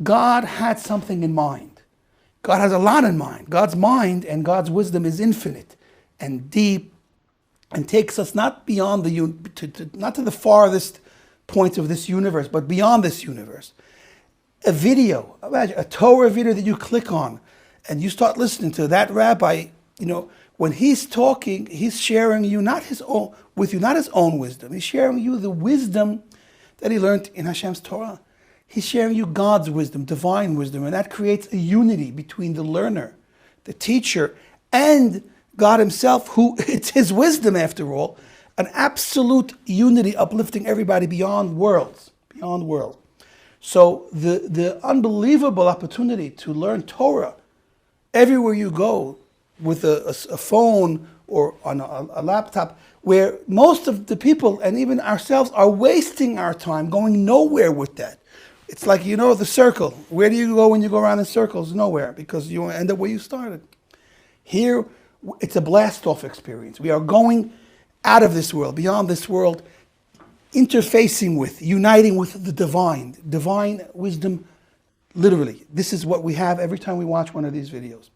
God had something in mind. God has a lot in mind. God's mind and God's wisdom is infinite and deep and takes us not beyond not to the farthest points of this universe, but beyond this universe. A video, imagine a Torah video that you click on and you start listening to that rabbi, when he's talking, he's sharing you not his own wisdom. He's sharing you the wisdom that he learned in Hashem's Torah. He's sharing you God's wisdom, divine wisdom, and that creates a unity between the learner, the teacher, and God himself, who it's his wisdom after all, an absolute unity uplifting everybody beyond worlds. So the unbelievable opportunity to learn Torah everywhere you go with a phone or on a laptop, where most of the people and even ourselves are wasting our time going nowhere with that. It's like, the circle. Where do you go when you go around in circles? Nowhere, because you end up where you started. Here, it's a blast-off experience. We are going out of this world, beyond this world, interfacing with, uniting with the divine wisdom, literally. This is what we have every time we watch one of these videos.